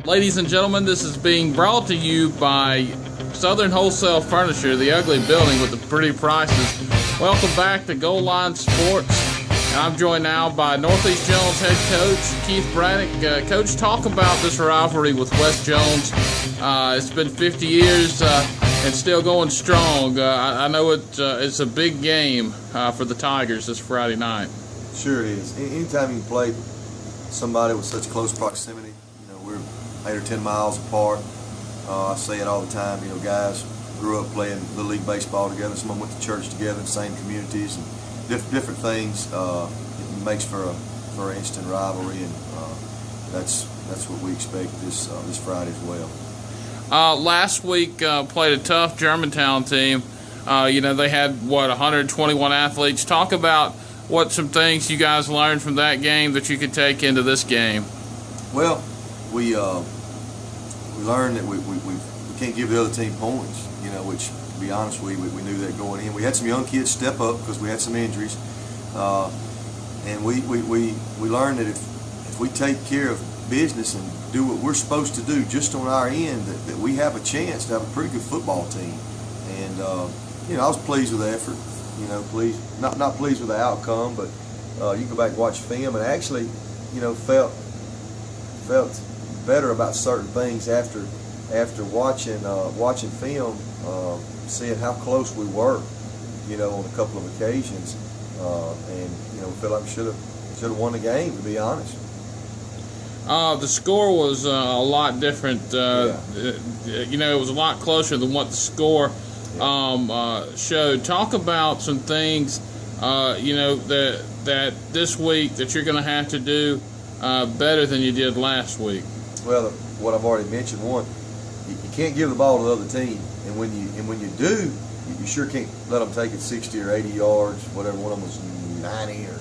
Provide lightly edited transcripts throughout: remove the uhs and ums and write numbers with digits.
Ladies and gentlemen, this is being brought to you by Southern Wholesale Furniture, the ugly building with the pretty prices. Welcome back to Goal Line Sports. And I'm joined now by Northeast Jones head coach Keith Braddock. Coach, talk about this rivalry with West Jones. It's been 50 years and still going strong. I know it's a big game for the Tigers this Friday night. Sure it is. Anytime you play somebody with such close proximity, we're 8 or 10 miles apart. I say it all the time. Guys grew up playing Little League baseball together. Some of them went to church together in the same communities and different things. It makes for an instant rivalry, and that's what we expect this Friday as well. Last week played a tough Germantown team. They had 121 athletes. Talk about what some things you guys learned from that game that you could take into this game. Well, we learned that we can't give the other team points, which, to be honest, we knew that going in. We had some young kids step up because we had some injuries, and we learned that if we take care of business and do what we're supposed to do just on our end, that we have a chance to have a pretty good football team. And I was pleased with the effort. Pleased, not pleased with the outcome, but you go back and watch film, and actually, felt better about certain things after watching film, seeing how close we were, on a couple of occasions, and feel like we should have won the game, to be honest. The score was a lot different. It was a lot closer than what the score showed. Talk about some things, that this week that you're going to have to do better than you did last week. Well, what I've already mentioned, one, you can't give the ball to the other team, and when you do, you sure can't let them take it 60 or 80 yards, whatever. One of them was 90 or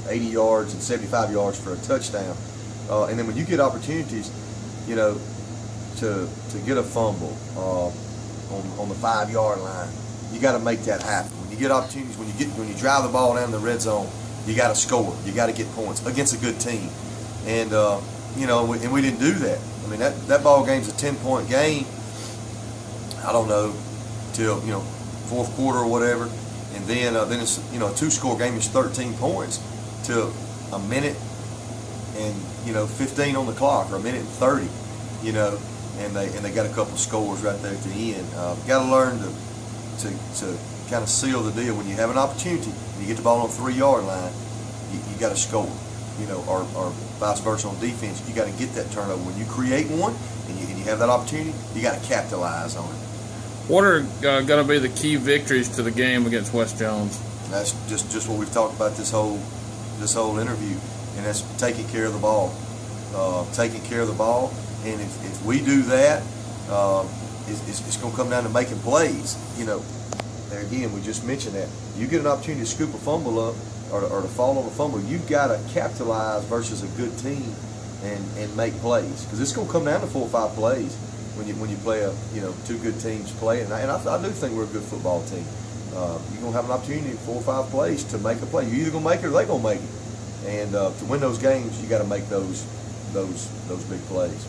80 yards and 75 yards for a touchdown. And then when you get opportunities, to get a fumble on the 5-yard line, you got to make that happen. When you get opportunities, when you drive the ball down the red zone, you got to score. You got to get points against a good team, and we didn't do that. I mean, that ball game's a 10-point game. I don't know till fourth quarter or whatever, and then it's a 2-score game is 13 points to a minute and 15 on the clock, or a minute and 30, and they got a couple scores right there at the end. Got to learn to kind of seal the deal. When you have an opportunity, you get the ball on the 3-yard line, you got to score, or vice versa on defense. You got to get that turnover. When you create one and you have that opportunity, you got to capitalize on it. What are going to be the key victories to the game against West Jones? That's just what we've talked about this whole interview, and that's taking care of the ball. Taking care of the ball, and if we do that, it's going to come down to making plays. There again, we just mentioned that. You get an opportunity to scoop a fumble up or to fall on a fumble, you've got to capitalize versus a good team and make plays, because it's going to come down to 4 or 5 plays when you play two good teams play. And I do think we're a good football team. You're going to have an opportunity 4 or 5 plays to make a play. You're either going to make it or they're going to make it. And to win those games, you got to make those big plays.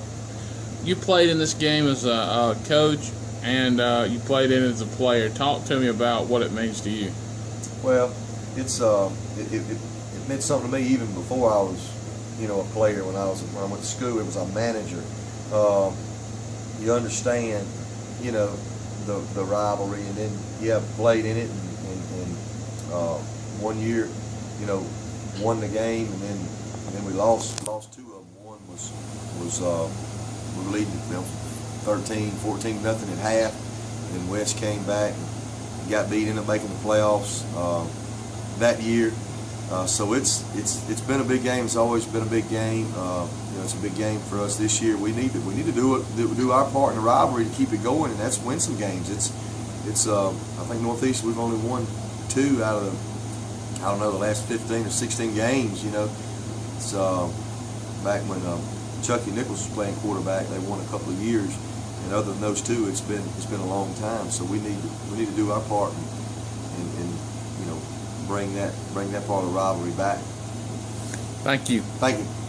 You played in this game as a coach, and you played in it as a player. Talk to me about what it means to you. Well, it meant something to me even before I was a player. When I went to school, it was a manager. You understand the rivalry, and then you have played in it, and 1 year won the game, and then we lost 2 of them. One was we were leading 13-14 nothing at half, and then West came back and got beat, ended up making the playoffs that year. So it's been a big game. It's always been a big game. It's a big game for us this year. We need to do our part in the rivalry to keep it going, and that's win some games. It's I think Northeast, we've only won 2 out of the last 15 or 16 games. It's back when Chucky Nichols was playing quarterback. They won a couple of years, and other than those 2, it's been a long time. So we need to do our part and bring that part of the rivalry back. Thank you. Thank you.